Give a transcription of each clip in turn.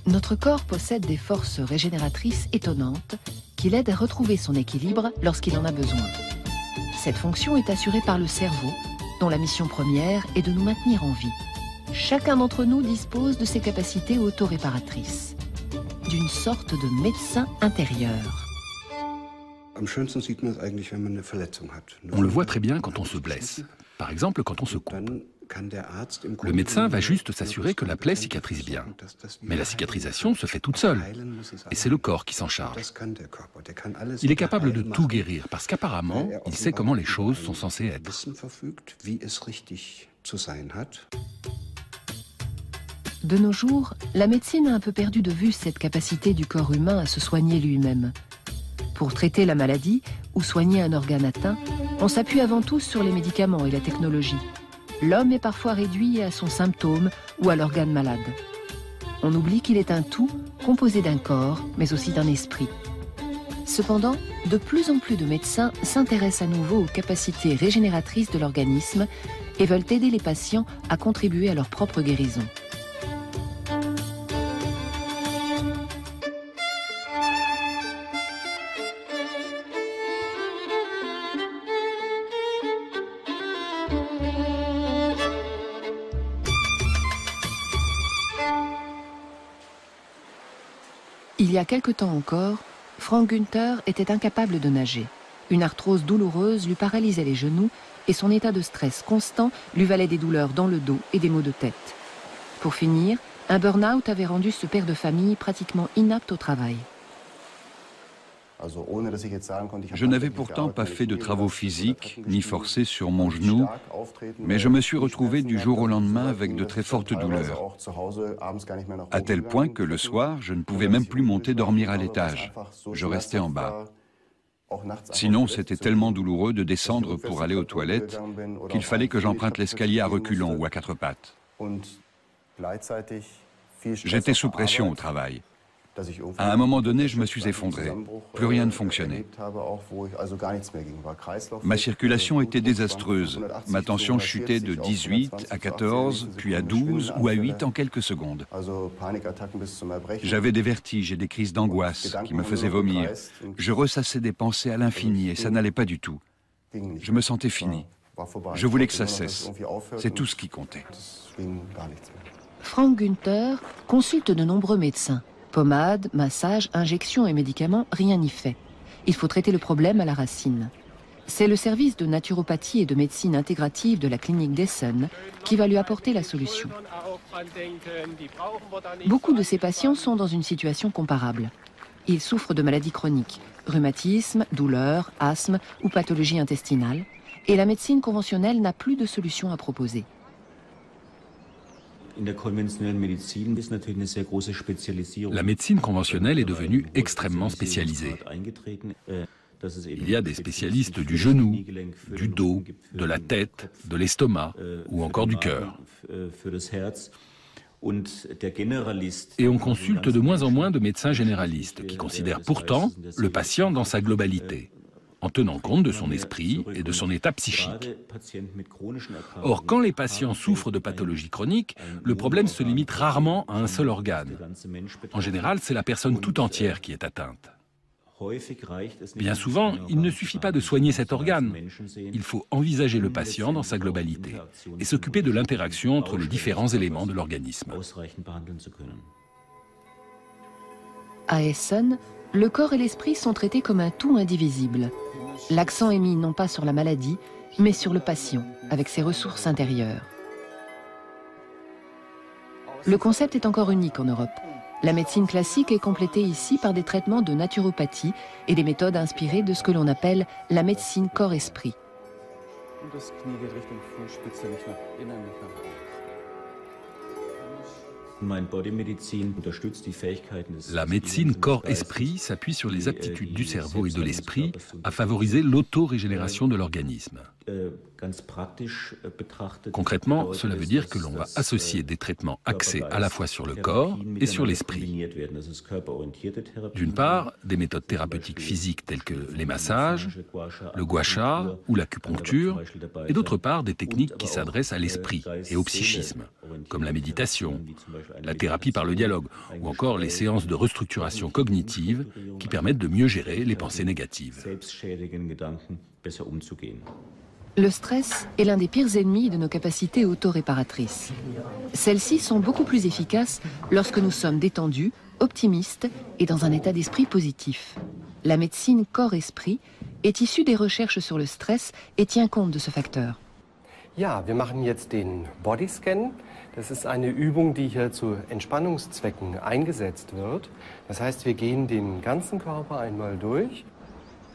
Notre corps possède des forces régénératrices étonnantes qui l'aident à retrouver son équilibre lorsqu'il en a besoin. Cette fonction est assurée par le cerveau, dont la mission première est de nous maintenir en vie. Chacun d'entre nous dispose de ses capacités autoréparatrices, d'une sorte de médecin intérieur. On le voit très bien quand on se blesse, par exemple quand on se coupe. Le médecin va juste s'assurer que la plaie cicatrise bien. Mais la cicatrisation se fait toute seule, et c'est le corps qui s'en charge. Il est capable de tout guérir, parce qu'apparemment, il sait comment les choses sont censées être. De nos jours, la médecine a un peu perdu de vue cette capacité du corps humain à se soigner lui-même. Pour traiter la maladie ou soigner un organe atteint, on s'appuie avant tout sur les médicaments et la technologie. L'homme est parfois réduit à son symptôme ou à l'organe malade. On oublie qu'il est un tout composé d'un corps, mais aussi d'un esprit. Cependant, de plus en plus de médecins s'intéressent à nouveau aux capacités régénératrices de l'organisme et veulent aider les patients à contribuer à leur propre guérison. Il y a quelque temps encore, Frank Günther était incapable de nager. Une arthrose douloureuse lui paralysait les genoux et son état de stress constant lui valait des douleurs dans le dos et des maux de tête. Pour finir, un burn-out avait rendu ce père de famille pratiquement inapte au travail. Je n'avais pourtant pas fait de travaux physiques, ni forcé sur mon genou, mais je me suis retrouvé du jour au lendemain avec de très fortes douleurs, à tel point que le soir, je ne pouvais même plus monter dormir à l'étage. Je restais en bas. Sinon, c'était tellement douloureux de descendre pour aller aux toilettes qu'il fallait que j'emprunte l'escalier à reculons ou à quatre pattes. J'étais sous pression au travail. À un moment donné, je me suis effondré. Plus rien ne fonctionnait. Ma circulation était désastreuse. Ma tension chutait de 18 à 14, puis à 12 ou à 8 en quelques secondes. J'avais des vertiges et des crises d'angoisse qui me faisaient vomir. Je ressassais des pensées à l'infini et ça n'allait pas du tout. Je me sentais fini. Je voulais que ça cesse. C'est tout ce qui comptait. Frank Günther consulte de nombreux médecins. Pommades, massages, injections et médicaments, rien n'y fait. Il faut traiter le problème à la racine. C'est le service de naturopathie et de médecine intégrative de la clinique d'Essen qui va lui apporter la solution. Beaucoup de ces patients sont dans une situation comparable. Ils souffrent de maladies chroniques, rhumatisme, douleurs, asthme ou pathologie intestinale, et la médecine conventionnelle n'a plus de solution à proposer. La médecine conventionnelle est devenue extrêmement spécialisée. Il y a des spécialistes du genou, du dos, de la tête, de l'estomac ou encore du cœur. Et on consulte de moins en moins de médecins généralistes qui considèrent pourtant le patient dans sa globalité, en tenant compte de son esprit et de son état psychique. Or, quand les patients souffrent de pathologies chroniques, le problème se limite rarement à un seul organe. En général, c'est la personne tout entière qui est atteinte. Bien souvent, il ne suffit pas de soigner cet organe. Il faut envisager le patient dans sa globalité et s'occuper de l'interaction entre les différents éléments de l'organisme. À Essen, le corps et l'esprit sont traités comme un tout indivisible. L'accent est mis non pas sur la maladie, mais sur le patient, avec ses ressources intérieures. Le concept est encore unique en Europe. La médecine classique est complétée ici par des traitements de naturopathie et des méthodes inspirées de ce que l'on appelle la médecine corps-esprit. La médecine corps-esprit s'appuie sur les aptitudes du cerveau et de l'esprit à favoriser l'autorégénération de l'organisme. Concrètement, cela veut dire que l'on va associer des traitements axés à la fois sur le corps et sur l'esprit. D'une part, des méthodes thérapeutiques physiques telles que les massages, le gua sha ou l'acupuncture, et d'autre part, des techniques qui s'adressent à l'esprit et au psychisme, comme la méditation, la thérapie par le dialogue, ou encore les séances de restructuration cognitive qui permettent de mieux gérer les pensées négatives. Le stress est l'un des pires ennemis de nos capacités auto-réparatrices. Celles-ci sont beaucoup plus efficaces lorsque nous sommes détendus, optimistes et dans un état d'esprit positif. La médecine corps-esprit est issue des recherches sur le stress et tient compte de ce facteur. Ja, wir machen jetzt den Bodyscan. Das ist eine Übung, die hier zu Entspannungszwecken eingesetzt wird. Das heißt, wir gehen den ganzen Körper einmal durch.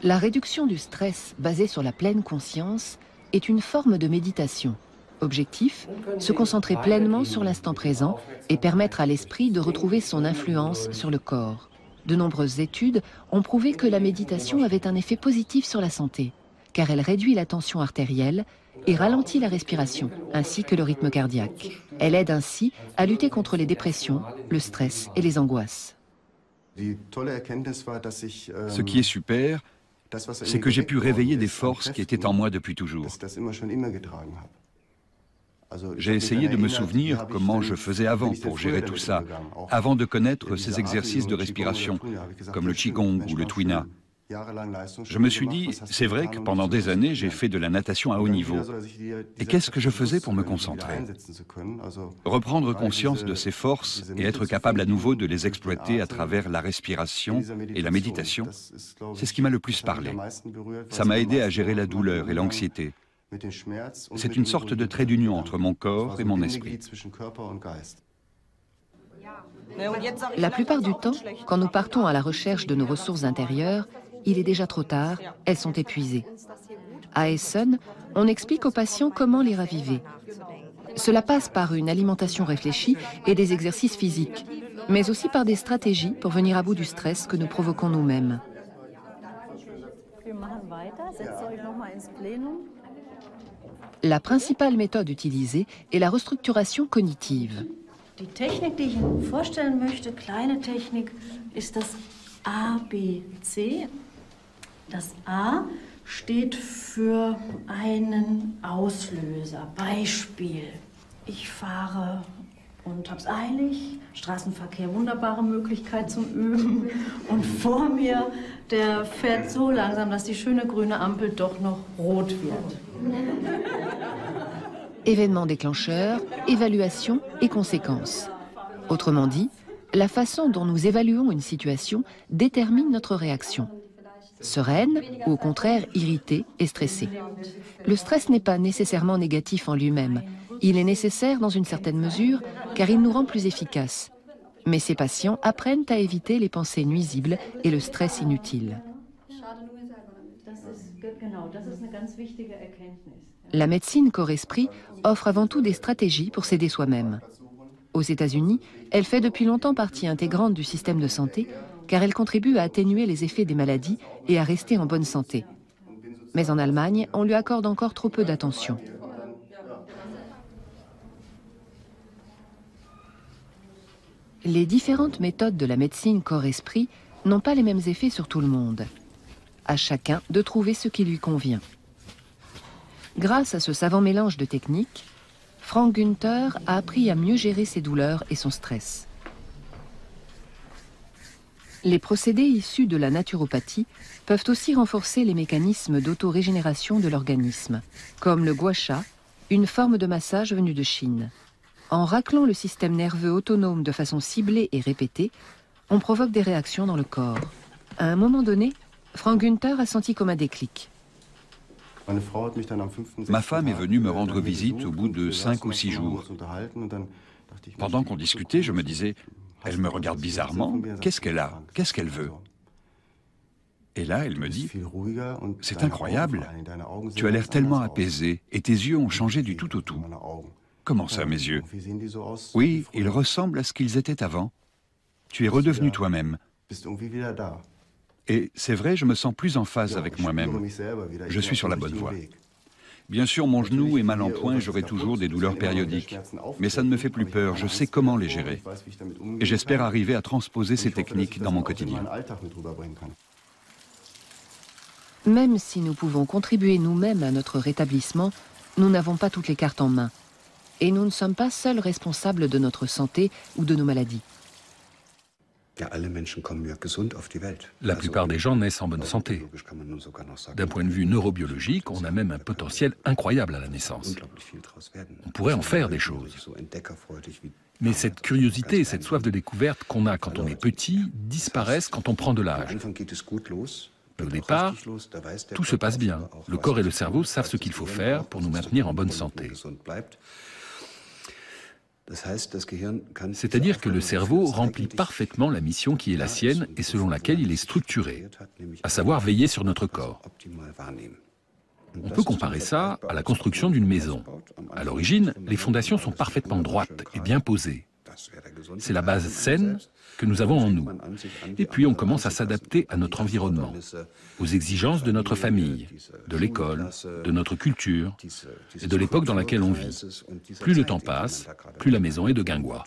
La réduction du stress basée sur la pleine conscience est une forme de méditation. Objectif, se concentrer pleinement sur l'instant présent et permettre à l'esprit de retrouver son influence sur le corps. De nombreuses études ont prouvé que la méditation avait un effet positif sur la santé, car elle réduit la tension artérielle et ralentit la respiration, ainsi que le rythme cardiaque. Elle aide ainsi à lutter contre les dépressions, le stress et les angoisses. Ce qui est super, c'est que j'ai pu réveiller des forces qui étaient en moi depuis toujours. J'ai essayé de me souvenir comment je faisais avant pour gérer tout ça, avant de connaître ces exercices de respiration, comme le Qigong ou le Tuina. Je me suis dit, c'est vrai que pendant des années, j'ai fait de la natation à haut niveau. Et qu'est-ce que je faisais pour me concentrer? Reprendre conscience de ces forces et être capable à nouveau de les exploiter à travers la respiration et la méditation, c'est ce qui m'a le plus parlé. Ça m'a aidé à gérer la douleur et l'anxiété. C'est une sorte de trait d'union entre mon corps et mon esprit. La plupart du temps, quand nous partons à la recherche de nos ressources intérieures, il est déjà trop tard, elles sont épuisées. À Essen, on explique aux patients comment les raviver. Cela passe par une alimentation réfléchie et des exercices physiques, mais aussi par des stratégies pour venir à bout du stress que nous provoquons nous-mêmes. La principale méthode utilisée est la restructuration cognitive. Die Technik, die ich Ihnen vorstellen möchte, kleine Technik, ist das ABC. Das A steht für einen Auslöser. Beispiel: Ich fahre und hab's eilig, Straßenverkehr, wunderbare Möglichkeit zum Üben. Und vor mir, der fährt so langsam, dass die schöne grüne Ampel doch noch rot wird. Événements déclencheurs, évaluation et conséquences. Autrement dit, la façon dont nous évaluons une situation détermine notre réaction. Sereine ou au contraire irritée et stressée. Le stress n'est pas nécessairement négatif en lui-même. Il est nécessaire dans une certaine mesure car il nous rend plus efficaces. Mais ces patients apprennent à éviter les pensées nuisibles et le stress inutile. La médecine corps-esprit offre avant tout des stratégies pour s'aider soi-même. Aux États-Unis, elle fait depuis longtemps partie intégrante du système de santé car elle contribue à atténuer les effets des maladies et à rester en bonne santé. Mais en Allemagne, on lui accorde encore trop peu d'attention. Les différentes méthodes de la médecine corps-esprit n'ont pas les mêmes effets sur tout le monde. À chacun de trouver ce qui lui convient. Grâce à ce savant mélange de techniques, Frank Günther a appris à mieux gérer ses douleurs et son stress. Les procédés issus de la naturopathie peuvent aussi renforcer les mécanismes d'autorégénération de l'organisme, comme le gua sha, une forme de massage venue de Chine. En raclant le système nerveux autonome de façon ciblée et répétée, on provoque des réactions dans le corps. À un moment donné, Frank Günther a senti comme un déclic. Ma femme est venue me rendre visite au bout de 5 ou 6 jours. Pendant qu'on discutait, je me disais, elle me regarde bizarrement, qu'est-ce qu'elle a? Qu'est-ce qu'elle veut? Et là, elle me dit, c'est incroyable, tu as l'air tellement apaisé et tes yeux ont changé du tout au tout. Comment ça, mes yeux? Oui, ils ressemblent à ce qu'ils étaient avant. Tu es redevenu toi-même. Et c'est vrai, je me sens plus en phase avec moi-même. Je suis sur la bonne voie. Bien sûr, mon genou est mal en point et j'aurai toujours des douleurs périodiques. Mais ça ne me fait plus peur, je sais comment les gérer. Et j'espère arriver à transposer ces techniques dans mon quotidien. Même si nous pouvons contribuer nous-mêmes à notre rétablissement, nous n'avons pas toutes les cartes en main. Et nous ne sommes pas seuls responsables de notre santé ou de nos maladies. La plupart des gens naissent en bonne santé. D'un point de vue neurobiologique, on a même un potentiel incroyable à la naissance. On pourrait en faire des choses. Mais cette curiosité et cette soif de découverte qu'on a quand on est petit disparaissent quand on prend de l'âge. Au départ, tout se passe bien. Le corps et le cerveau savent ce qu'il faut faire pour nous maintenir en bonne santé. C'est-à-dire que le cerveau remplit parfaitement la mission qui est la sienne et selon laquelle il est structuré, à savoir veiller sur notre corps. On peut comparer ça à la construction d'une maison. À l'origine, les fondations sont parfaitement droites et bien posées. C'est la base saine que nous avons en nous. Et puis on commence à s'adapter à notre environnement, aux exigences de notre famille, de l'école, de notre culture et de l'époque dans laquelle on vit. Plus le temps passe, plus la maison est de guingois.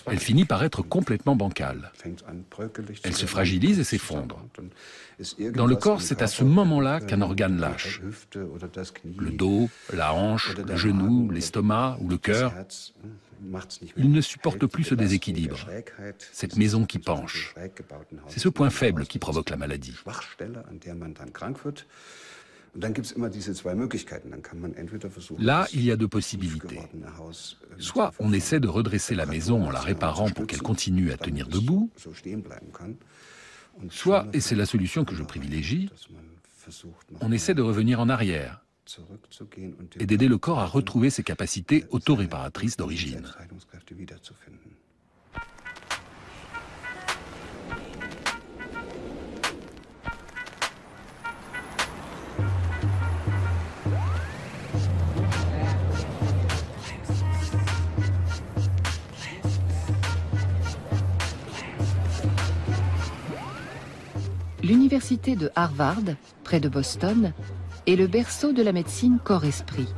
Elle finit par être complètement bancale. Elle se fragilise et s'effondre. Dans le corps, c'est à ce moment-là qu'un organe lâche. Le dos, la hanche, le genou, l'estomac ou le cœur, ils ne supportent plus ce déséquilibre, cette maison qui penche. C'est ce point faible qui provoque la maladie. Là, il y a deux possibilités. Soit on essaie de redresser la maison en la réparant pour qu'elle continue à tenir debout, soit, et c'est la solution que je privilégie, on essaie de revenir en arrière et d'aider le corps à retrouver ses capacités autoréparatrices d'origine. L'université de Harvard, près de Boston, est le berceau de la médecine corps-esprit.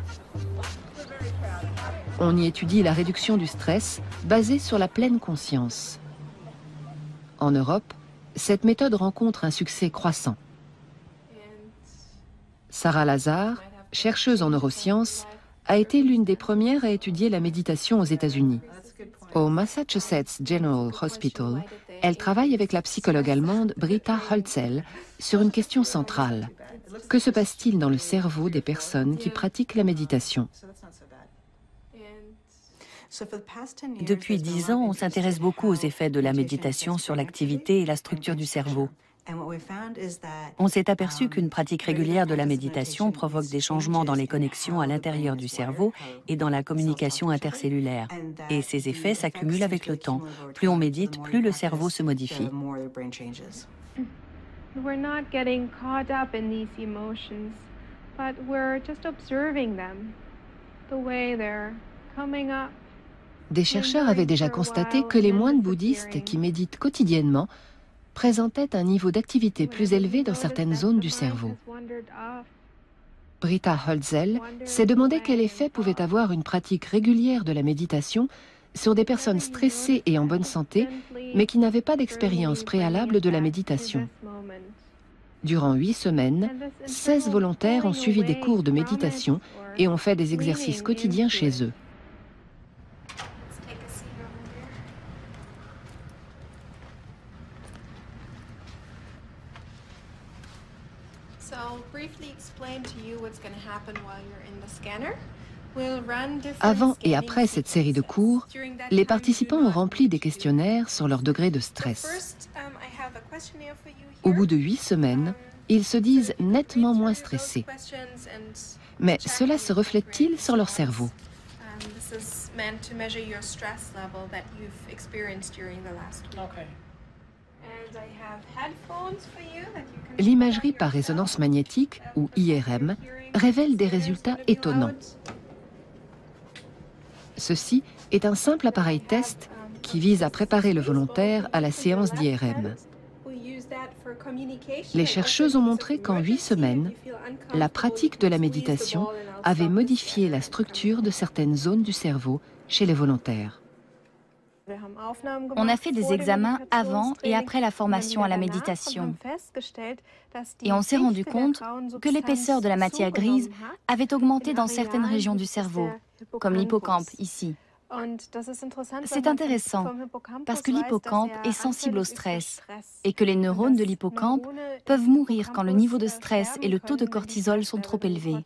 On y étudie la réduction du stress basée sur la pleine conscience. En Europe, cette méthode rencontre un succès croissant. Sarah Lazare, chercheuse en neurosciences, a été l'une des premières à étudier la méditation aux États-Unis. Au Massachusetts General Hospital, elle travaille avec la psychologue allemande Britta Holzel sur une question centrale. Que se passe-t-il dans le cerveau des personnes qui pratiquent la méditation? Depuis 10 ans, on s'intéresse beaucoup aux effets de la méditation sur l'activité et la structure du cerveau. On s'est aperçu qu'une pratique régulière de la méditation provoque des changements dans les connexions à l'intérieur du cerveau et dans la communication intercellulaire. Et ces effets s'accumulent avec le temps. Plus on médite, plus le cerveau se modifie. We're not getting caught up in these emotions, but we're just observing them, the way they're coming up. Des chercheurs avaient déjà constaté que les moines bouddhistes qui méditent quotidiennement présentaient un niveau d'activité plus élevé dans certaines zones du cerveau. Britta Holzel s'est demandé quel effet pouvait avoir une pratique régulière de la méditation sur des personnes stressées et en bonne santé, mais qui n'avaient pas d'expérience préalable de la méditation. Durant 8 semaines, 16 volontaires ont suivi des cours de méditation et ont fait des exercices quotidiens chez eux. Avant et après cette série de cours, les participants ont rempli des questionnaires sur leur degré de stress. Au bout de 8 semaines, ils se disent nettement moins stressés. Mais cela se reflète-t-il sur leur cerveau? L'imagerie par résonance magnétique, ou IRM, révèle des résultats étonnants. Ceci est un simple appareil test qui vise à préparer le volontaire à la séance d'IRM. Les chercheuses ont montré qu'en 8 semaines, la pratique de la méditation avait modifié la structure de certaines zones du cerveau chez les volontaires. On a fait des examens avant et après la formation à la méditation. Et on s'est rendu compte que l'épaisseur de la matière grise avait augmenté dans certaines régions du cerveau, comme l'hippocampe ici. C'est intéressant parce que l'hippocampe est sensible au stress et que les neurones de l'hippocampe peuvent mourir quand le niveau de stress et le taux de cortisol sont trop élevés.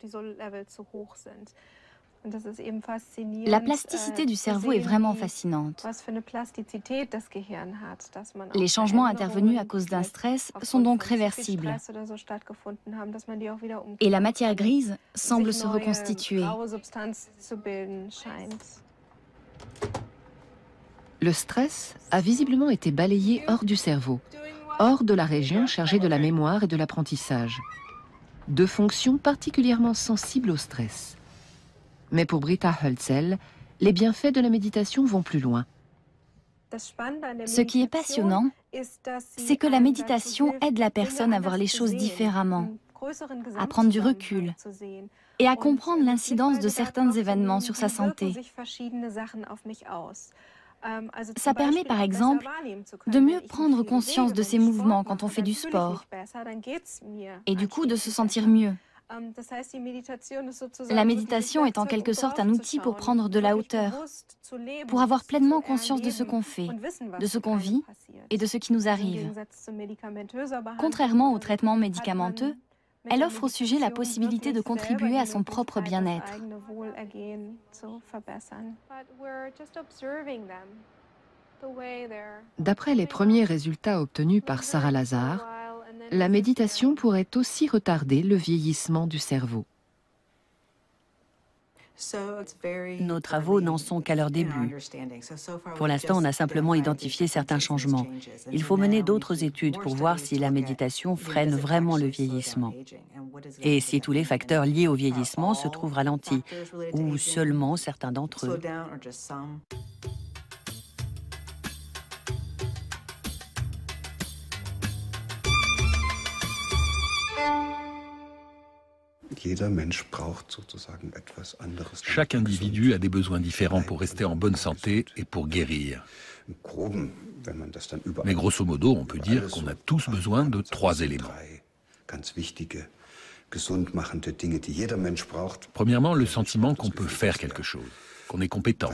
La plasticité du cerveau est vraiment fascinante. Les changements intervenus à cause d'un stress sont donc réversibles. Et la matière grise semble se reconstituer. Le stress a visiblement été balayé hors du cerveau, hors de la région chargée de la mémoire et de l'apprentissage. Deux fonctions particulièrement sensibles au stress. Mais pour Britta Hölzel, les bienfaits de la méditation vont plus loin. Ce qui est passionnant, c'est que la méditation aide la personne à voir les choses différemment, à prendre du recul et à comprendre l'incidence de certains événements sur sa santé. Ça permet par exemple de mieux prendre conscience de ses mouvements quand on fait du sport et du coup de se sentir mieux. La méditation est en quelque sorte un outil pour prendre de la hauteur, pour avoir pleinement conscience de ce qu'on fait, de ce qu'on vit et de ce qui nous arrive. Contrairement au traitement médicamenteux, elle offre au sujet la possibilité de contribuer à son propre bien-être. D'après les premiers résultats obtenus par Sarah Lazare, la méditation pourrait aussi retarder le vieillissement du cerveau. Nos travaux n'en sont qu'à leur début. Pour l'instant, on a simplement identifié certains changements. Il faut mener d'autres études pour voir si la méditation freine vraiment le vieillissement. Et si tous les facteurs liés au vieillissement se trouvent ralentis, ou seulement certains d'entre eux. Chaque individu a des besoins différents pour rester en bonne santé et pour guérir. Mais grosso modo, on peut dire qu'on a tous besoin de 3 éléments. Premièrement, le sentiment qu'on peut faire quelque chose, qu'on est compétent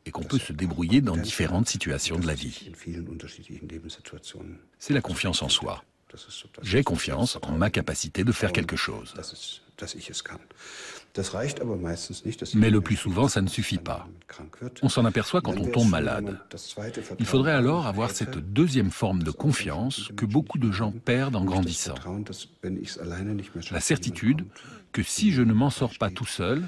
et qu'on peut se débrouiller dans différentes situations de la vie. C'est la confiance en soi. J'ai confiance en ma capacité de faire quelque chose. Mais le plus souvent, ça ne suffit pas. On s'en aperçoit quand on tombe malade. Il faudrait alors avoir cette deuxième forme de confiance que beaucoup de gens perdent en grandissant. La certitude que si je ne m'en sors pas tout seul,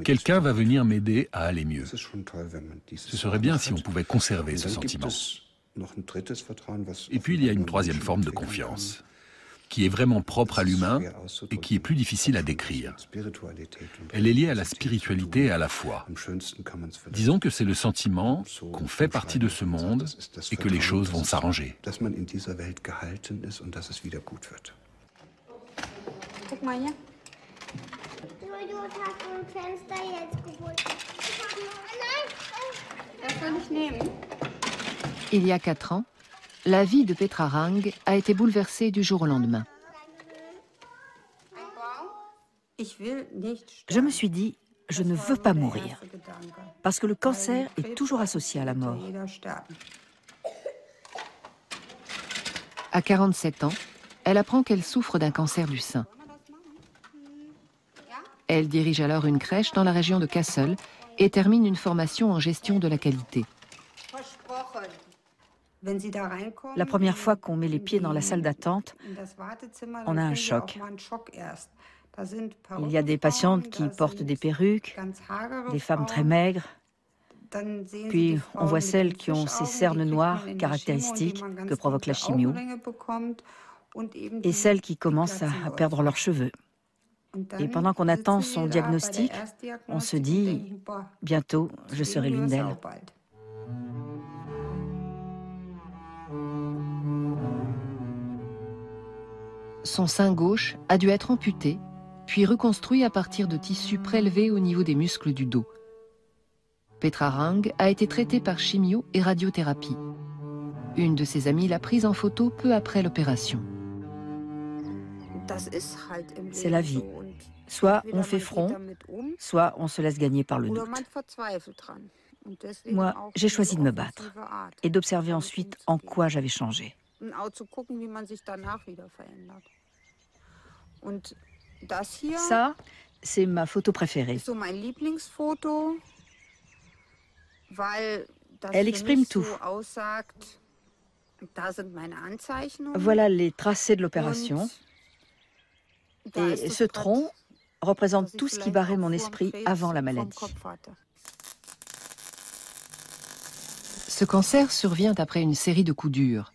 quelqu'un va venir m'aider à aller mieux. Ce serait bien si on pouvait conserver ce sentiment. Et puis il y a une troisième forme de confiance, qui est vraiment propre à l'humain et qui est plus difficile à décrire. Elle est liée à la spiritualité et à la foi. Disons que c'est le sentiment qu'on fait partie de ce monde et que les choses vont s'arranger. Guck mal hier. Das soll ich nehmen. Il y a 4 ans, la vie de Petra Rang a été bouleversée du jour au lendemain. Je me suis dit, je ne veux pas mourir, parce que le cancer est toujours associé à la mort. À 47 ans, elle apprend qu'elle souffre d'un cancer du sein. Elle dirige alors une crèche dans la région de Kassel et termine une formation en gestion de la qualité. La première fois qu'on met les pieds dans la salle d'attente, on a un choc. Il y a des patientes qui portent des perruques, des femmes très maigres, puis on voit celles qui ont ces cernes noires caractéristiques que provoque la chimio, et celles qui commencent à perdre leurs cheveux. Et pendant qu'on attend son diagnostic, on se dit « bientôt, je serai l'une d'elles ». Son sein gauche a dû être amputé, puis reconstruit à partir de tissus prélevés au niveau des muscles du dos. Petra Rang a été traitée par chimio et radiothérapie. Une de ses amies l'a prise en photo peu après l'opération. C'est la vie. Soit on fait front, soit on se laisse gagner par le doute. Moi, j'ai choisi de me battre et d'observer ensuite en quoi j'avais changé. Ça, c'est ma photo préférée. Elle exprime tout. Voilà les tracés de l'opération. Et ce tronc représente tout ce qui barrait mon esprit avant la maladie. Ce cancer survient après une série de coups durs.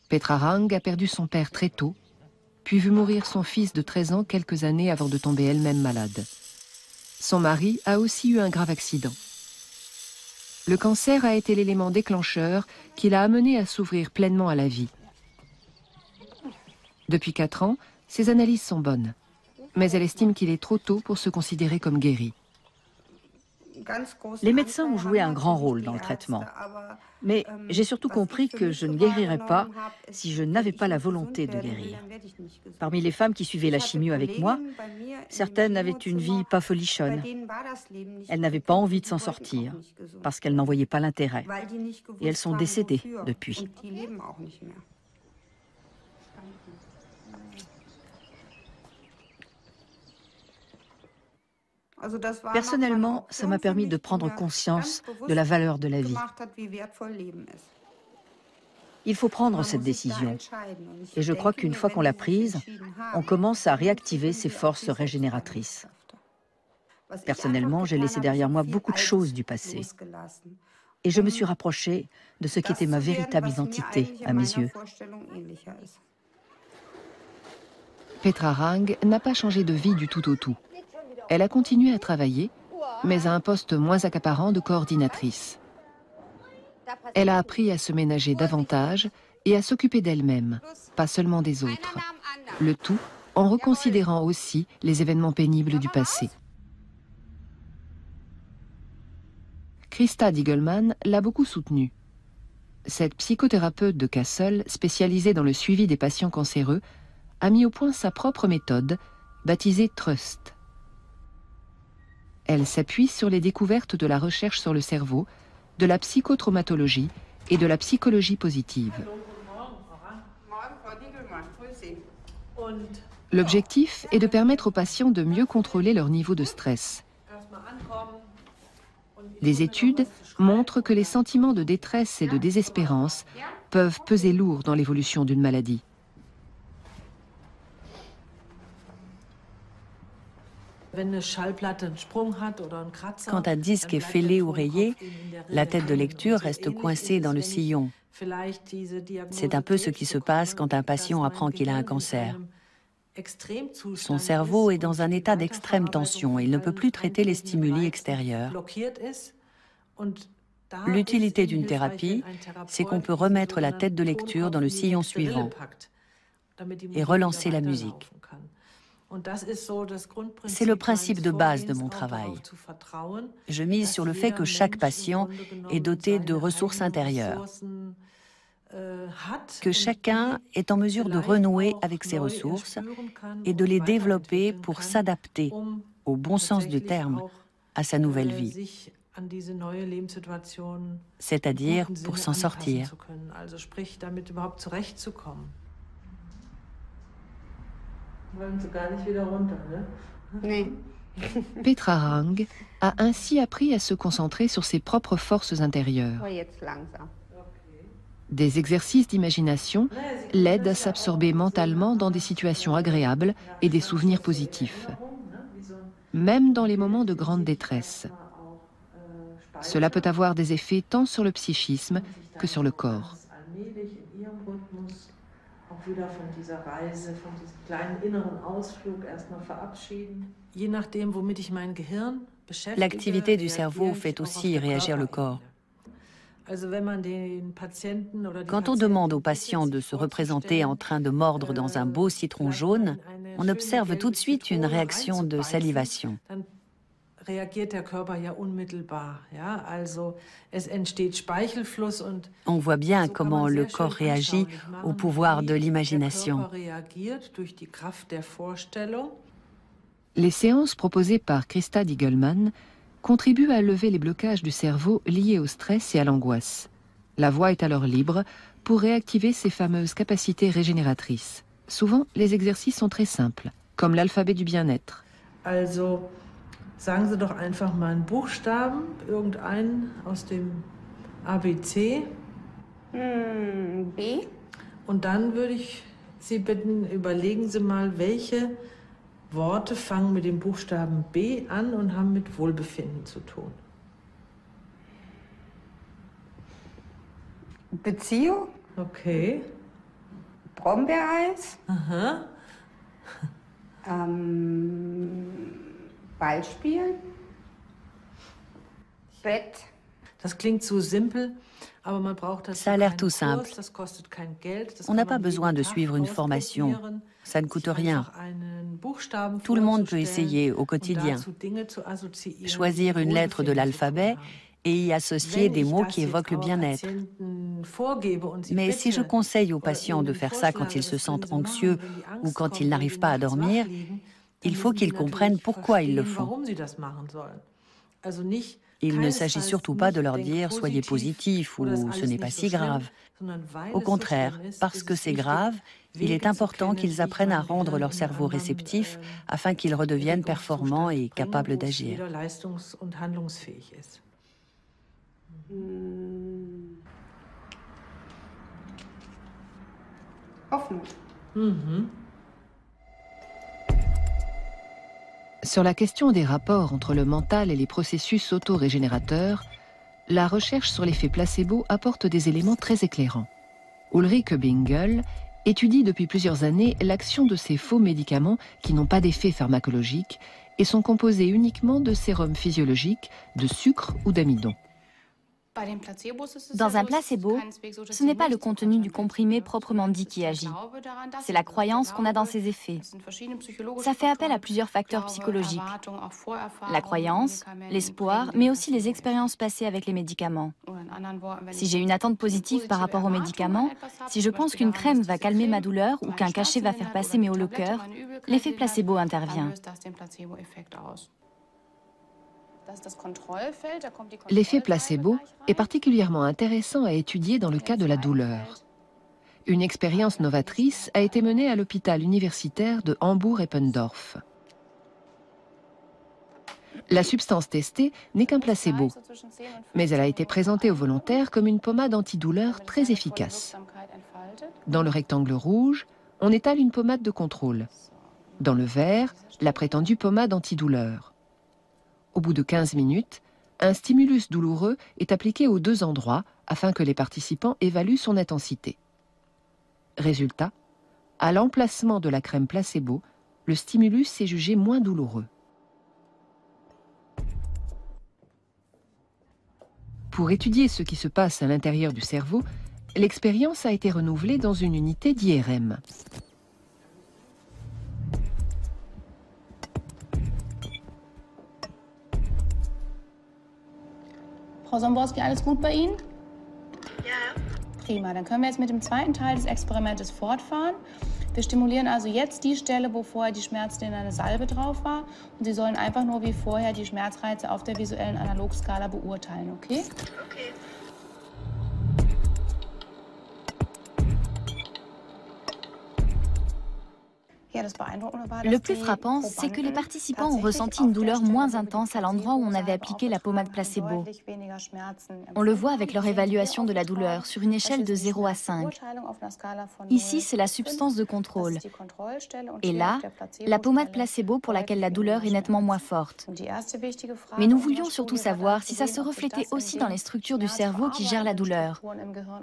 Petra Rang a perdu son père très tôt, puis vu mourir son fils de 13 ans quelques années avant de tomber elle-même malade. Son mari a aussi eu un grave accident. Le cancer a été l'élément déclencheur qui l'a amené à s'ouvrir pleinement à la vie. Depuis 4 ans, ses analyses sont bonnes, mais elle estime qu'il est trop tôt pour se considérer comme guéri. Les médecins ont joué un grand rôle dans le traitement. Mais j'ai surtout compris que je ne guérirais pas si je n'avais pas la volonté de guérir. Parmi les femmes qui suivaient la chimio avec moi, certaines avaient une vie pas folichonne. Elles n'avaient pas envie de s'en sortir parce qu'elles n'en voyaient pas l'intérêt. Et elles sont décédées depuis. Personnellement, ça m'a permis de prendre conscience de la valeur de la vie. Il faut prendre cette décision. Et je crois qu'une fois qu'on l'a prise, on commence à réactiver ses forces régénératrices. Personnellement, j'ai laissé derrière moi beaucoup de choses du passé. Et je me suis rapprochée de ce qui était ma véritable identité à mes yeux. Petra Rang n'a pas changé de vie du tout au tout. Elle a continué à travailler, mais à un poste moins accaparant de coordinatrice. Elle a appris à se ménager davantage et à s'occuper d'elle-même, pas seulement des autres. Le tout en reconsidérant aussi les événements pénibles du passé. Christa Diegelman l'a beaucoup soutenue. Cette psychothérapeute de Kassel, spécialisée dans le suivi des patients cancéreux, a mis au point sa propre méthode, baptisée Trust. Elle s'appuie sur les découvertes de la recherche sur le cerveau, de la psychotraumatologie et de la psychologie positive. L'objectif est de permettre aux patients de mieux contrôler leur niveau de stress. Des études montrent que les sentiments de détresse et de désespérance peuvent peser lourd dans l'évolution d'une maladie. Quand un disque est fêlé ou rayé, la tête de lecture reste coincée dans le sillon. C'est un peu ce qui se passe quand un patient apprend qu'il a un cancer. Son cerveau est dans un état d'extrême tension et il ne peut plus traiter les stimuli extérieurs. L'utilité d'une thérapie, c'est qu'on peut remettre la tête de lecture dans le sillon suivant et relancer la musique. C'est le principe de base de mon travail. Je mise sur le fait que chaque patient est doté de ressources intérieures, que chacun est en mesure de renouer avec ses ressources et de les développer pour s'adapter, au bon sens du terme, à sa nouvelle vie. C'est-à-dire pour s'en sortir. Petra Rang a ainsi appris à se concentrer sur ses propres forces intérieures. Des exercices d'imagination l'aident à s'absorber mentalement dans des situations agréables et des souvenirs positifs, même dans les moments de grande détresse. Cela peut avoir des effets tant sur le psychisme que sur le corps. L'activité du cerveau fait aussi réagir le corps. Quand on demande aux patients de se représenter en train de mordre dans un beau citron jaune, on observe tout de suite une réaction de salivation. On voit bien comment le corps réagit au pouvoir de l'imagination. Les séances proposées par Christa Diegelmann contribuent à lever les blocages du cerveau liés au stress et à l'angoisse. La voix est alors libre pour réactiver ces fameuses capacités régénératrices. Souvent, les exercices sont très simples, comme l'alphabet du bien-être. Also, sagen Sie doch einfach mal einen Buchstaben, irgendeinen aus dem ABC. B. Und dann würde ich Sie bitten, überlegen Sie mal, welche Worte fangen mit dem Buchstaben B an und haben mit Wohlbefinden zu tun. Beziehung. Okay. Brombeereis. Aha. Ball spielen. Bett. Das klingt so simpel. Ça a l'air tout simple. On n'a pas besoin de suivre une formation. Ça ne coûte rien. Tout le monde peut essayer au quotidien. Choisir une lettre de l'alphabet et y associer des mots qui évoquent le bien-être. Mais si je conseille aux patients de faire ça quand ils se sentent anxieux ou quand ils n'arrivent pas à dormir, il faut qu'ils comprennent pourquoi ils le font. Il ne s'agit surtout pas de leur dire « soyez positifs » ou « ce n'est pas si grave ». Au contraire, parce que c'est grave, il est important qu'ils apprennent à rendre leur cerveau réceptif afin qu'ils redeviennent performants et capables d'agir. Sur la question des rapports entre le mental et les processus auto-régénérateurs, la recherche sur l'effet placebo apporte des éléments très éclairants. Ulrike Bingel étudie depuis plusieurs années l'action de ces faux médicaments qui n'ont pas d'effet pharmacologique et sont composés uniquement de sérum physiologique, de sucre ou d'amidon. Dans un placebo, ce n'est pas le contenu du comprimé proprement dit qui agit. C'est la croyance qu'on a dans ses effets. Ça fait appel à plusieurs facteurs psychologiques. La croyance, l'espoir, mais aussi les expériences passées avec les médicaments. Si j'ai une attente positive par rapport aux médicaments, si je pense qu'une crème va calmer ma douleur ou qu'un cachet va faire passer mes hauts le cœur, l'effet placebo intervient. L'effet placebo est particulièrement intéressant à étudier dans le cas de la douleur. Une expérience novatrice a été menée à l'hôpital universitaire de Hambourg-Eppendorf. La substance testée n'est qu'un placebo, mais elle a été présentée aux volontaires comme une pommade antidouleur très efficace. Dans le rectangle rouge, on étale une pommade de contrôle. Dans le vert, la prétendue pommade antidouleur. Au bout de 15 minutes, un stimulus douloureux est appliqué aux deux endroits afin que les participants évaluent son intensité. Résultat, à l'emplacement de la crème placebo, le stimulus est jugé moins douloureux. Pour étudier ce qui se passe à l'intérieur du cerveau, l'expérience a été renouvelée dans une unité d'IRM. Frau Somborski, alles gut bei Ihnen? Ja. Prima, dann können wir jetzt mit dem zweiten Teil des Experimentes fortfahren. Wir stimulieren also jetzt die Stelle, wo vorher die Schmerzstelle in einer Salbe drauf war. Und Sie sollen einfach nur wie vorher die Schmerzreize auf der visuellen Analogskala beurteilen, okay? Okay. Le plus frappant, c'est que les participants ont ressenti une douleur moins intense à l'endroit où on avait appliqué la pommade placebo. On le voit avec leur évaluation de la douleur sur une échelle de 0 à 5. Ici, c'est la substance de contrôle. Et là, la pommade placebo pour laquelle la douleur est nettement moins forte. Mais nous voulions surtout savoir si ça se reflétait aussi dans les structures du cerveau qui gèrent la douleur.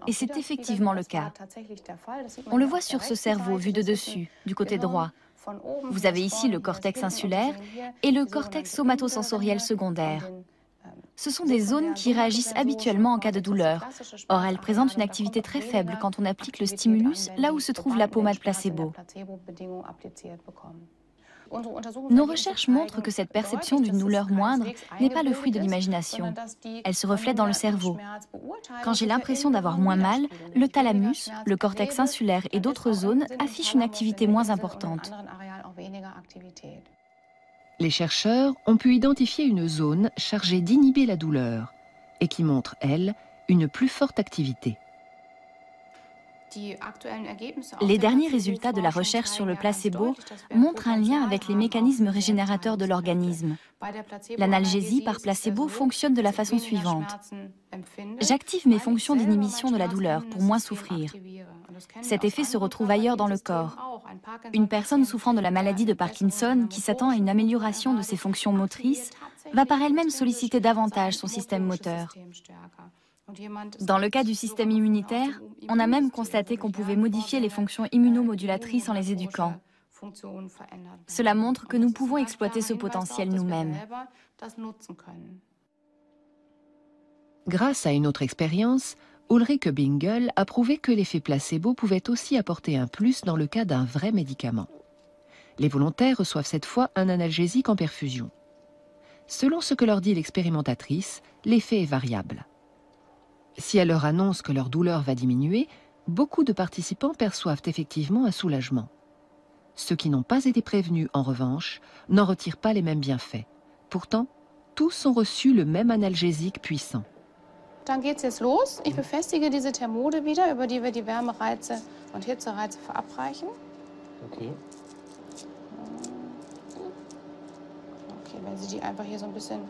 Et c'est effectivement le cas. On le voit sur ce cerveau vu de dessus, du côté droit. Vous avez ici le cortex insulaire et le cortex somatosensoriel secondaire. Ce sont des zones qui réagissent habituellement en cas de douleur. Or, elles présentent une activité très faible quand on applique le stimulus là où se trouve la pommade placebo. Nos recherches montrent que cette perception d'une douleur moindre n'est pas le fruit de l'imagination. Elle se reflète dans le cerveau. Quand j'ai l'impression d'avoir moins mal, le thalamus, le cortex insulaire et d'autres zones affichent une activité moins importante. Les chercheurs ont pu identifier une zone chargée d'inhiber la douleur et qui montre, elle, une plus forte activité. Les derniers résultats de la recherche sur le placebo montrent un lien avec les mécanismes régénérateurs de l'organisme. L'analgésie par placebo fonctionne de la façon suivante. J'active mes fonctions d'inhibition de la douleur pour moins souffrir. Cet effet se retrouve ailleurs dans le corps. Une personne souffrant de la maladie de Parkinson qui s'attend à une amélioration de ses fonctions motrices va par elle-même solliciter davantage son système moteur. Dans le cas du système immunitaire, on a même constaté qu'on pouvait modifier les fonctions immunomodulatrices en les éduquant. Cela montre que nous pouvons exploiter ce potentiel nous-mêmes. Grâce à une autre expérience, Ulrike Bingel a prouvé que l'effet placebo pouvait aussi apporter un plus dans le cas d'un vrai médicament. Les volontaires reçoivent cette fois un analgésique en perfusion. Selon ce que leur dit l'expérimentatrice, l'effet est variable. Si elle leur annonce que leur douleur va diminuer, beaucoup de participants perçoivent effectivement un soulagement. Ceux qui n'ont pas été prévenus, en revanche, n'en retirent pas les mêmes bienfaits. Pourtant, tous ont reçu le même analgésique puissant. Dann geht's jetzt los. Ich befestige diese Thermode wieder, über die wir die Wärmereize und Hitzereize verabreichen. Okay. Okay, wenn Sie die einfach hier so ein bisschen...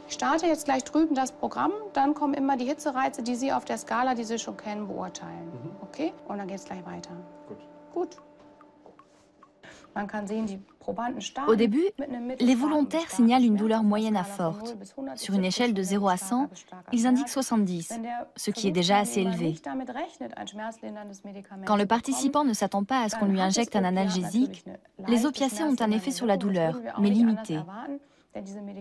Ich starte jetzt gleich drüben das Programm, dann kommen immer die Hitzereize, die Sie auf der Skala, die Sie schon kennen, beurteilen. Okay? Und dann geht's gleich weiter. Gut. Au début, les volontaires signalent une douleur moyenne à forte. Sur une échelle de 0 à 100, ils indiquent 70, ce qui est déjà assez élevé. Quand le participant ne s'attend pas à ce qu'on lui injecte un analgésique, les opiacés ont un effet sur la douleur, mais limité.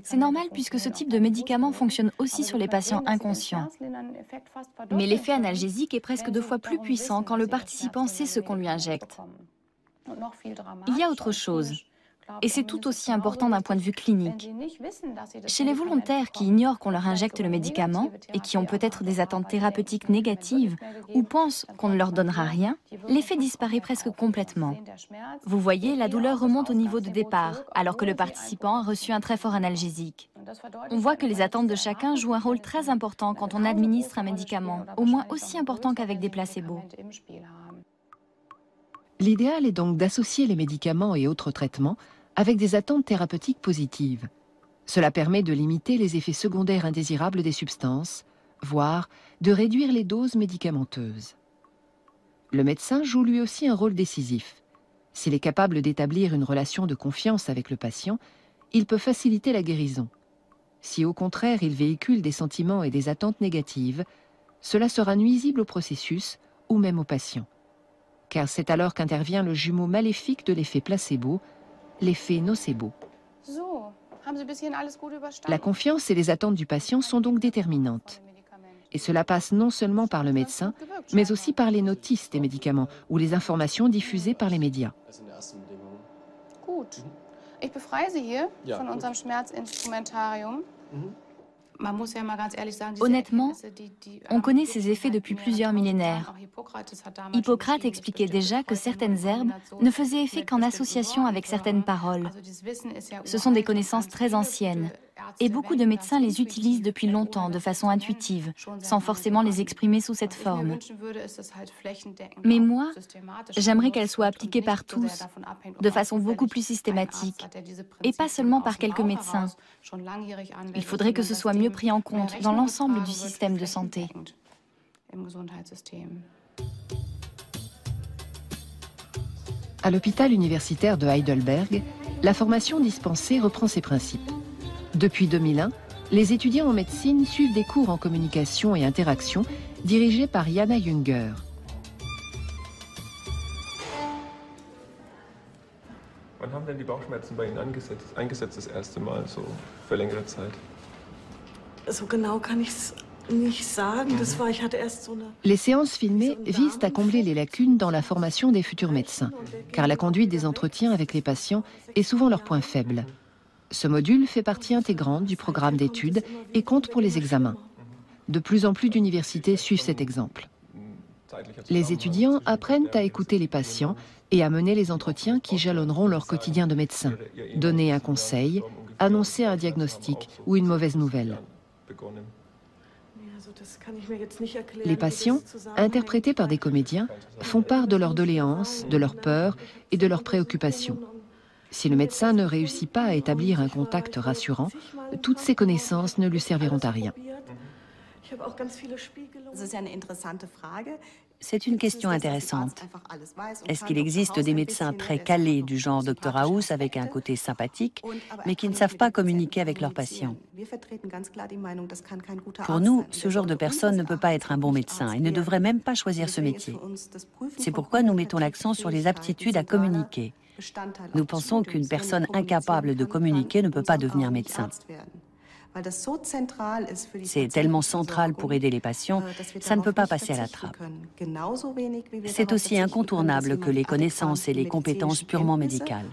C'est normal puisque ce type de médicament fonctionne aussi sur les patients inconscients. Mais l'effet analgésique est presque 2 fois plus puissant quand le participant sait ce qu'on lui injecte. Il y a autre chose, et c'est tout aussi important d'un point de vue clinique. Chez les volontaires qui ignorent qu'on leur injecte le médicament et qui ont peut-être des attentes thérapeutiques négatives ou pensent qu'on ne leur donnera rien, l'effet disparaît presque complètement. Vous voyez, la douleur remonte au niveau de départ, alors que le participant a reçu un très fort analgésique. On voit que les attentes de chacun jouent un rôle très important quand on administre un médicament, au moins aussi important qu'avec des placebos. L'idéal est donc d'associer les médicaments et autres traitements avec des attentes thérapeutiques positives. Cela permet de limiter les effets secondaires indésirables des substances, voire de réduire les doses médicamenteuses. Le médecin joue lui aussi un rôle décisif. S'il est capable d'établir une relation de confiance avec le patient, il peut faciliter la guérison. Si au contraire il véhicule des sentiments et des attentes négatives, cela sera nuisible au processus ou même au patient. Car c'est alors qu'intervient le jumeau maléfique de l'effet placebo, l'effet nocebo. La confiance et les attentes du patient sont donc déterminantes. Et cela passe non seulement par le médecin, mais aussi par les notices des médicaments ou les informations diffusées par les médias. Gut. Ich befreie Sie hier von unserem Schmerzinstrumentarium. Honnêtement, on connaît ces effets depuis plusieurs millénaires. Hippocrate expliquait déjà que certaines herbes ne faisaient effet qu'en association avec certaines paroles. Ce sont des connaissances très anciennes, et beaucoup de médecins les utilisent depuis longtemps de façon intuitive, sans forcément les exprimer sous cette forme. Mais moi, j'aimerais qu'elles soient appliquées par tous, de façon beaucoup plus systématique, et pas seulement par quelques médecins. Il faudrait que ce soit mieux pris en compte dans l'ensemble du système de santé. À l'hôpital universitaire de Heidelberg, la formation dispensée reprend ses principes. Depuis 2001, les étudiants en médecine suivent des cours en communication et interaction dirigés par Jana Jünger. Wann haben denn die Bauchschmerzen bei Ihnen eingesetzt das erste Mal, so für längere Zeit? So genau kann ich es Les séances filmées visent à combler les lacunes dans la formation des futurs médecins, car la conduite des entretiens avec les patients est souvent leur point faible. Ce module fait partie intégrante du programme d'études et compte pour les examens. De plus en plus d'universités suivent cet exemple. Les étudiants apprennent à écouter les patients et à mener les entretiens qui jalonneront leur quotidien de médecin, donner un conseil, annoncer un diagnostic ou une mauvaise nouvelle. Les patients, interprétés par des comédiens, font part de leurs doléances, de leurs peurs et de leurs préoccupations. Si le médecin ne réussit pas à établir un contact rassurant, toutes ces connaissances ne lui serviront à rien. C'est une question intéressante. Est-ce qu'il existe des médecins très calés du genre Dr House avec un côté sympathique, mais qui ne savent pas communiquer avec leurs patients? Pour nous, ce genre de personne ne peut pas être un bon médecin et ne devrait même pas choisir ce métier. C'est pourquoi nous mettons l'accent sur les aptitudes à communiquer. Nous pensons qu'une personne incapable de communiquer ne peut pas devenir médecin. C'est tellement central pour aider les patients, ça ne peut pas passer à la trappe. C'est aussi incontournable que les connaissances et les compétences purement médicales.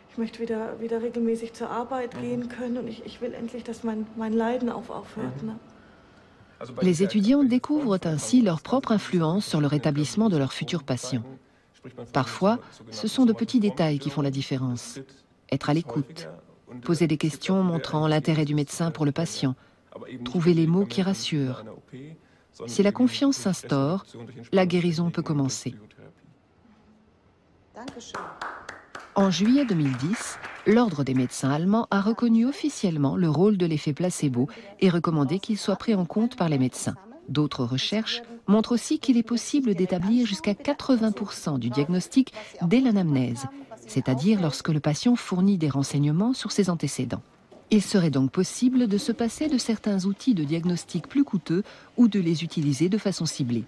Ich möchte wieder regelmäßig zur Arbeit gehen können und ich will endlich, dass mein Leiden aufhört. Les étudiants découvrent ainsi leur propre influence sur le rétablissement de leurs futurs patients. Parfois, ce sont de petits détails qui font la différence. Être à l'écoute, poser des questions montrant l'intérêt du médecin pour le patient, trouver les mots qui rassurent. Si la confiance s'instaure, la guérison peut commencer. En juillet 2010, l'Ordre des médecins allemands a reconnu officiellement le rôle de l'effet placebo et recommandé qu'il soit pris en compte par les médecins. D'autres recherches montrent aussi qu'il est possible d'établir jusqu'à 80% du diagnostic dès l'anamnèse, c'est-à-dire lorsque le patient fournit des renseignements sur ses antécédents. Il serait donc possible de se passer de certains outils de diagnostic plus coûteux ou de les utiliser de façon ciblée.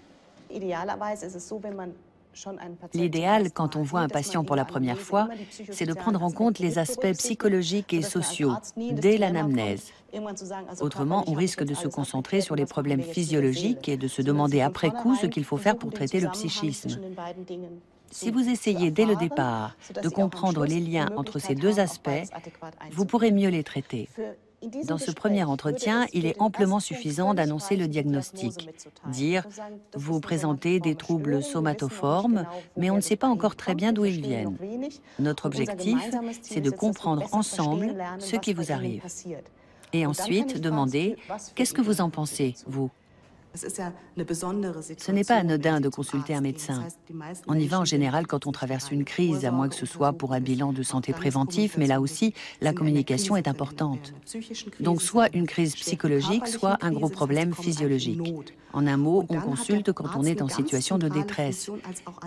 L'idéal, quand on voit un patient pour la première fois, c'est de prendre en compte les aspects psychologiques et sociaux dès l'anamnèse. Autrement, on risque de se concentrer sur les problèmes physiologiques et de se demander après coup ce qu'il faut faire pour traiter le psychisme. Si vous essayez dès le départ de comprendre les liens entre ces deux aspects, vous pourrez mieux les traiter. Dans ce premier entretien, il est amplement suffisant d'annoncer le diagnostic. Dire « vous présentez des troubles somatoformes, mais on ne sait pas encore très bien d'où ils viennent ». Notre objectif, c'est de comprendre ensemble ce qui vous arrive. Et ensuite, demander « qu'est-ce que vous en pensez, vous ?» Ce n'est pas anodin de consulter un médecin. On y va en général quand on traverse une crise, à moins que ce soit pour un bilan de santé préventif, mais là aussi, la communication est importante. Donc soit une crise psychologique, soit un gros problème physiologique. En un mot, on consulte quand on est en situation de détresse.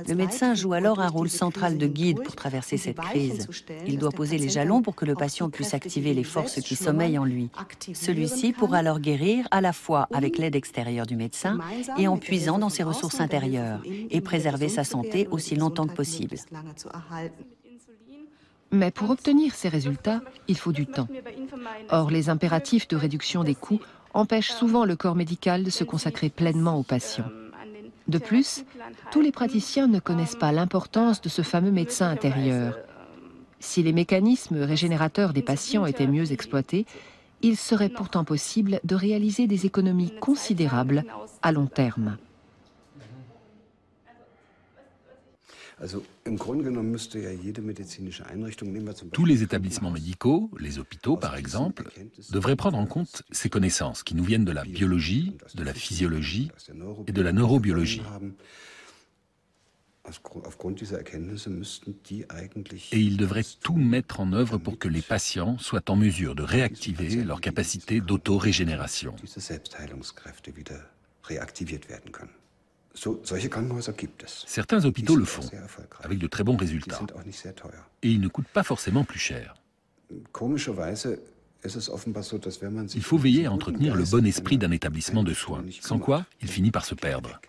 Le médecin joue alors un rôle central de guide pour traverser cette crise. Il doit poser les jalons pour que le patient puisse activer les forces qui sommeillent en lui. Celui-ci pourra alors guérir à la fois avec l'aide extérieure du médecin et en puisant dans ses ressources intérieures et préserver sa santé aussi longtemps que possible. Mais pour obtenir ces résultats, il faut du temps. Or, les impératifs de réduction des coûts empêchent souvent le corps médical de se consacrer pleinement aux patients. De plus, tous les praticiens ne connaissent pas l'importance de ce fameux médecin intérieur. Si les mécanismes régénérateurs des patients étaient mieux exploités, il serait pourtant possible de réaliser des économies considérables à long terme. Tous les établissements médicaux, les hôpitaux par exemple, devraient prendre en compte ces connaissances qui nous viennent de la biologie, de la physiologie et de la neurobiologie. Et ils devraient tout mettre en œuvre pour que les patients soient en mesure de réactiver leur capacité d'autorégénération. Certains hôpitaux le font, avec de très bons résultats. Et ils ne coûtent pas forcément plus cher. Il faut veiller à entretenir le bon esprit d'un établissement de soins, sans quoi il finit par se perdre.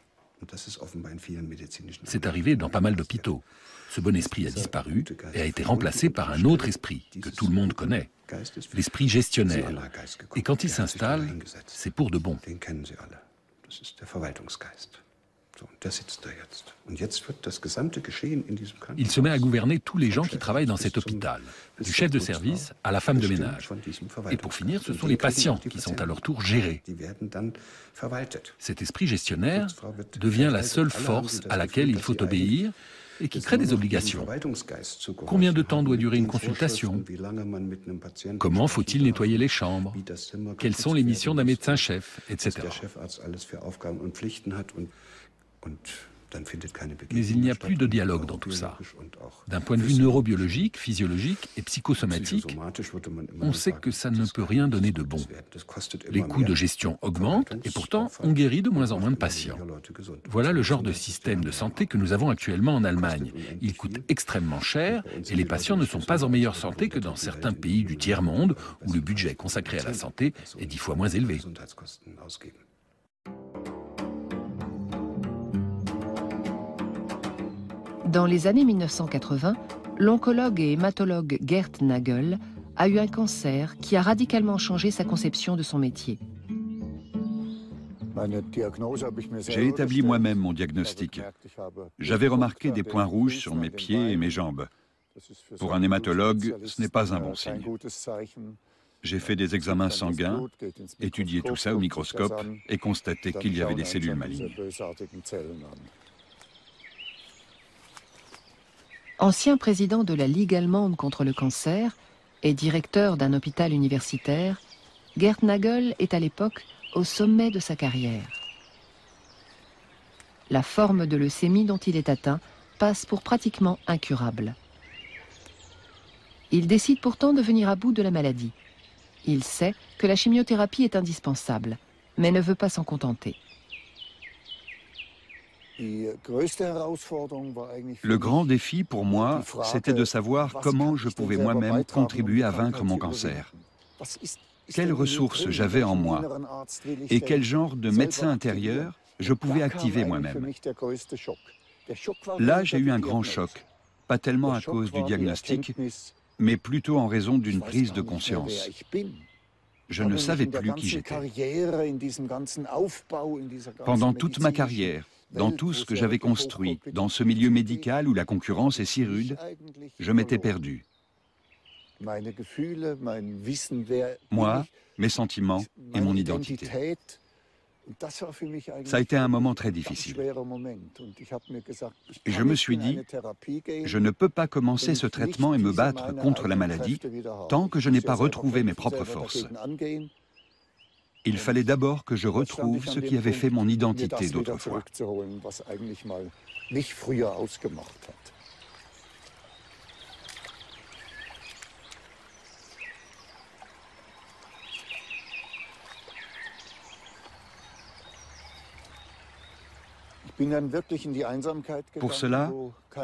C'est arrivé dans pas mal d'hôpitaux. Ce bon esprit a disparu et a été remplacé par un autre esprit que tout le monde connaît, l'esprit gestionnel. Et quand il s'installe, c'est pour de bon. Il se met à gouverner tous les gens qui travaillent dans cet hôpital, du chef de service à la femme de ménage. Et pour finir, ce sont les patients qui sont à leur tour gérés. Cet esprit gestionnaire devient la seule force à laquelle il faut obéir et qui crée des obligations. Combien de temps doit durer une consultation? Comment faut-il nettoyer les chambres? Quelles sont les missions d'un médecin-chef, etc. Mais il n'y a plus de dialogue dans tout ça. D'un point de vue neurobiologique, physiologique et psychosomatique, on sait que ça ne peut rien donner de bon. Les coûts de gestion augmentent et pourtant on guérit de moins en moins de patients. Voilà le genre de système de santé que nous avons actuellement en Allemagne. Il coûte extrêmement cher et les patients ne sont pas en meilleure santé que dans certains pays du tiers-monde où le budget consacré à la santé est 10 fois moins élevé. Dans les années 1980, l'oncologue et hématologue Gerd Nagel a eu un cancer qui a radicalement changé sa conception de son métier. J'ai établi moi-même mon diagnostic. J'avais remarqué des points rouges sur mes pieds et mes jambes. Pour un hématologue, ce n'est pas un bon signe. J'ai fait des examens sanguins, étudié tout ça au microscope et constaté qu'il y avait des cellules malignes. Ancien président de la Ligue allemande contre le cancer et directeur d'un hôpital universitaire, Gerd Nagel est à l'époque au sommet de sa carrière. La forme de leucémie dont il est atteint passe pour pratiquement incurable. Il décide pourtant de venir à bout de la maladie. Il sait que la chimiothérapie est indispensable, mais ne veut pas s'en contenter. Le grand défi pour moi, c'était de savoir comment je pouvais moi-même contribuer à vaincre mon cancer. Quelles ressources j'avais en moi et quel genre de médecin intérieur je pouvais activer moi-même. Là, j'ai eu un grand choc, pas tellement à cause du diagnostic, mais plutôt en raison d'une prise de conscience. Je ne savais plus qui j'étais. Pendant toute ma carrière, dans tout ce que j'avais construit, dans ce milieu médical où la concurrence est si rude, je m'étais perdu. Moi, mes sentiments et mon identité. Ça a été un moment très difficile. Et je me suis dit, je ne peux pas commencer ce traitement et me battre contre la maladie tant que je n'ai pas retrouvé mes propres forces. Il fallait d'abord que je retrouve ce qui avait fait mon identité d'autrefois. Pour cela,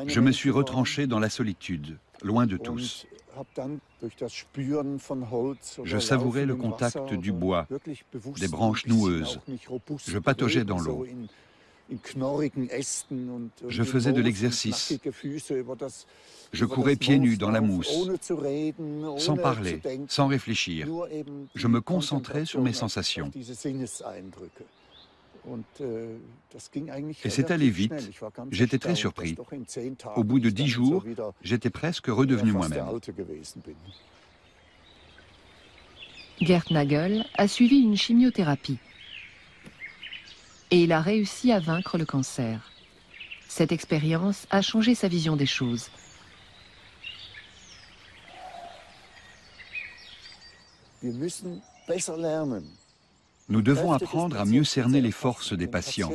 je me suis retranché dans la solitude, loin de tous. Je savourais le contact du bois, des branches noueuses. Je pataugeais dans l'eau. Je faisais de l'exercice. Je courais pieds nus dans la mousse, sans parler, sans réfléchir. Je me concentrais sur mes sensations. Et c'est allé vite. J'étais très surpris. Au bout de 10 jours, j'étais presque redevenu moi-même. Gerd Nagel a suivi une chimiothérapie. Et il a réussi à vaincre le cancer. Cette expérience a changé sa vision des choses. Nous devons apprendre à mieux cerner les forces des patients,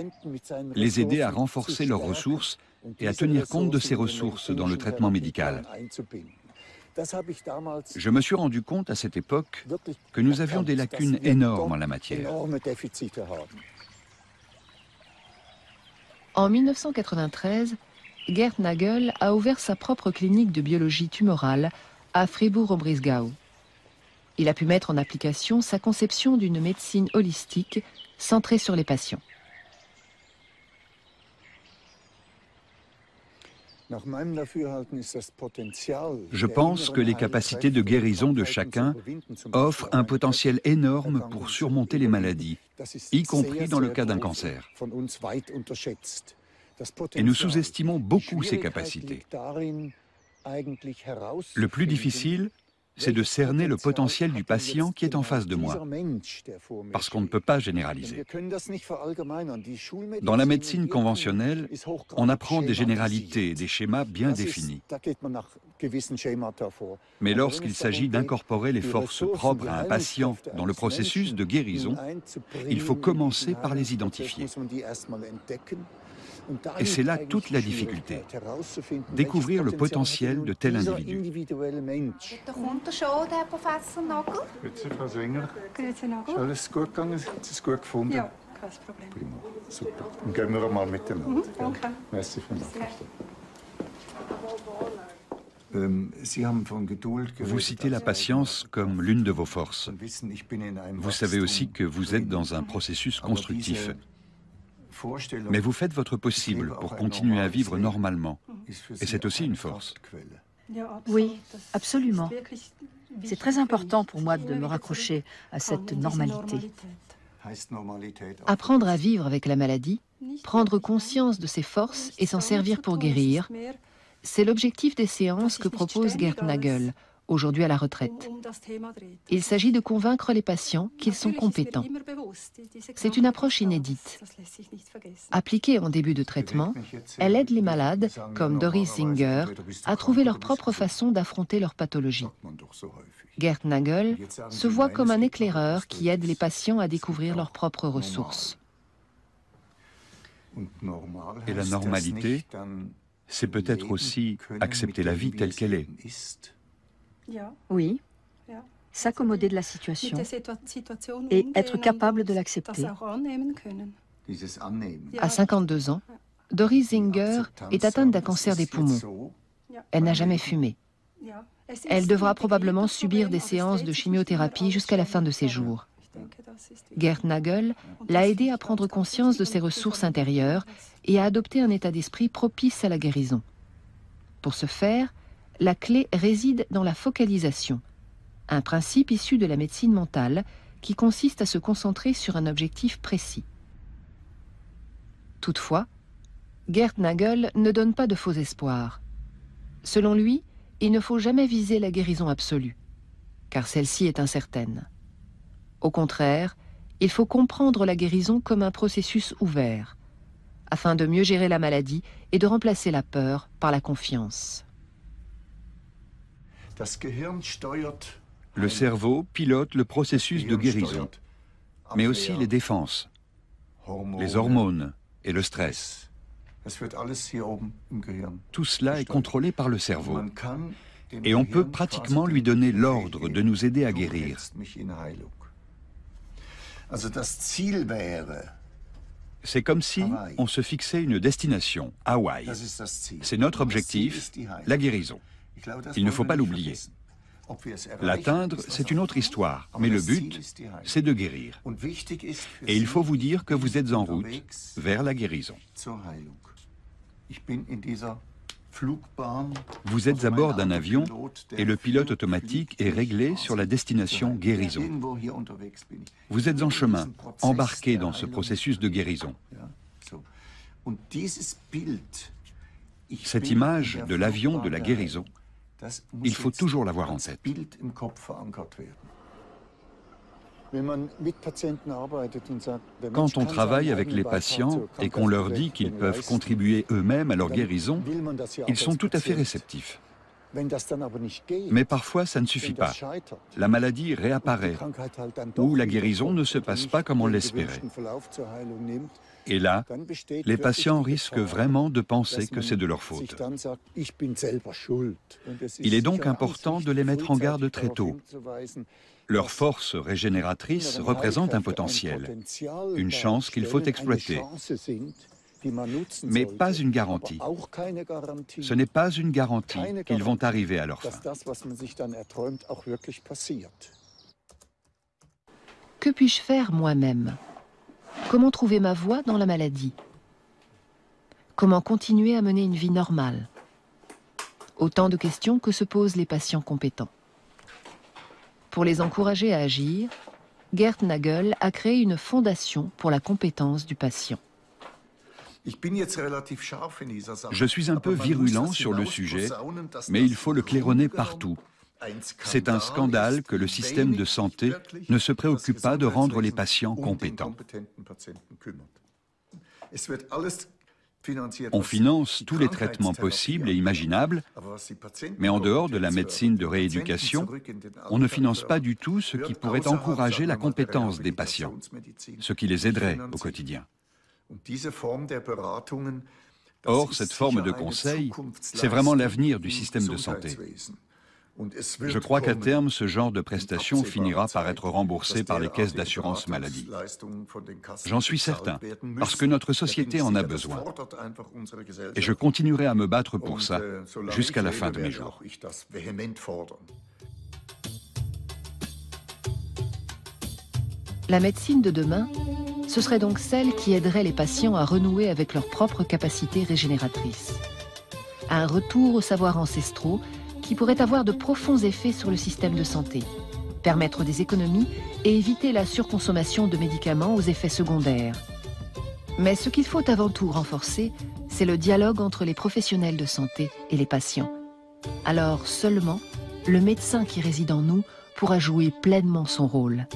les aider à renforcer leurs ressources et à tenir compte de ces ressources dans le traitement médical. Je me suis rendu compte à cette époque que nous avions des lacunes énormes en la matière. En 1993, Gerd Nagel a ouvert sa propre clinique de biologie tumorale à Fribourg-en-Brisgau. Il a pu mettre en application sa conception d'une médecine holistique centrée sur les patients. Je pense que les capacités de guérison de chacun offrent un potentiel énorme pour surmonter les maladies, y compris dans le cas d'un cancer. Et nous sous-estimons beaucoup ces capacités. Le plus difficile, c'est de cerner le potentiel du patient qui est en face de moi, parce qu'on ne peut pas généraliser. Dans la médecine conventionnelle, on apprend des généralités et des schémas bien définis. Mais lorsqu'il s'agit d'incorporer les forces propres à un patient dans le processus de guérison, il faut commencer par les identifier. Et c'est là toute la difficulté. Découvrir le potentiel de tel individu. Grüezi, Frau Swinger. Grüezi, Nagel. Ist alles gut gegangen? Haben Sie es gut gefunden? Ja, kein Problem. Prima, super. Dann gehen wir einmal miteinander. Danke. Merci vielmals. Vous citez la patience comme l'une de vos forces. Vous savez aussi que vous êtes dans un processus constructif. Mais vous faites votre possible pour continuer à vivre normalement. Et c'est aussi une force. Oui, absolument. C'est très important pour moi de me raccrocher à cette normalité. Apprendre à vivre avec la maladie, prendre conscience de ses forces et s'en servir pour guérir, c'est l'objectif des séances que propose Gerd Nagel, aujourd'hui à la retraite. Il s'agit de convaincre les patients qu'ils sont compétents. C'est une approche inédite. Appliquée en début de traitement, elle aide les malades, comme Doris Singer, à trouver leur propre façon d'affronter leur pathologie. Gerd Nagel se voit comme un éclaireur qui aide les patients à découvrir leurs propres ressources. Et la normalité, c'est peut-être aussi accepter la vie telle qu'elle est. Oui, s'accommoder de la situation et être capable de l'accepter. À 52 ans, Doris Singer est atteinte d'un cancer des poumons. Elle n'a jamais fumé. Elle devra probablement subir des séances de chimiothérapie jusqu'à la fin de ses jours. Gerd Nagel l'a aidée à prendre conscience de ses ressources intérieures et à adopter un état d'esprit propice à la guérison. Pour ce faire, la clé réside dans la focalisation, un principe issu de la médecine mentale qui consiste à se concentrer sur un objectif précis. Toutefois, Gerd Nagel ne donne pas de faux espoirs. Selon lui, il ne faut jamais viser la guérison absolue, car celle-ci est incertaine. Au contraire, il faut comprendre la guérison comme un processus ouvert, afin de mieux gérer la maladie et de remplacer la peur par la confiance. Le cerveau pilote le processus de guérison, mais aussi les défenses, les hormones et le stress. Tout cela est contrôlé par le cerveau. Et on peut pratiquement lui donner l'ordre de nous aider à guérir. C'est comme si on se fixait une destination, Hawaï. C'est notre objectif, la guérison. Il ne faut pas l'oublier. L'atteindre, c'est une autre histoire, mais le but, c'est de guérir. Et il faut vous dire que vous êtes en route vers la guérison. Vous êtes à bord d'un avion et le pilote automatique est réglé sur la destination guérison. Vous êtes en chemin, embarqué dans ce processus de guérison. Cette image de l'avion de la guérison, il faut toujours l'avoir en tête. Quand on travaille avec les patients et qu'on leur dit qu'ils peuvent contribuer eux-mêmes à leur guérison, ils sont tout à fait réceptifs. Mais parfois, ça ne suffit pas. La maladie réapparaît, ou la guérison ne se passe pas comme on l'espérait. Et là, les patients risquent vraiment de penser que c'est de leur faute. Il est donc important de les mettre en garde très tôt. Leur force régénératrice représente un potentiel, une chance qu'il faut exploiter. Mais pas une garantie. Ce n'est pas une garantie qu'ils vont arriver à leur fin. Que puis-je faire moi-même? Comment trouver ma voie dans la maladie? Comment continuer à mener une vie normale? Autant de questions que se posent les patients compétents. Pour les encourager à agir, Gerd Nagel a créé une fondation pour la compétence du patient. Je suis un peu virulent sur le sujet, mais il faut le claironner partout. C'est un scandale que le système de santé ne se préoccupe pas de rendre les patients compétents. On finance tous les traitements possibles et imaginables, mais en dehors de la médecine de rééducation, on ne finance pas du tout ce qui pourrait encourager la compétence des patients, ce qui les aiderait au quotidien. Or, cette forme de conseil, c'est vraiment l'avenir du système de santé. Je crois qu'à terme, ce genre de prestation finira par être remboursé par les caisses d'assurance maladie. J'en suis certain, parce que notre société en a besoin. Et je continuerai à me battre pour ça jusqu'à la fin de mes jours. La médecine de demain, ce serait donc celle qui aiderait les patients à renouer avec leurs propres capacités régénératrices. Un retour aux savoirs ancestraux qui pourrait avoir de profonds effets sur le système de santé, permettre des économies et éviter la surconsommation de médicaments aux effets secondaires. Mais ce qu'il faut avant tout renforcer, c'est le dialogue entre les professionnels de santé et les patients. Alors seulement, le médecin qui réside en nous pourra jouer pleinement son rôle.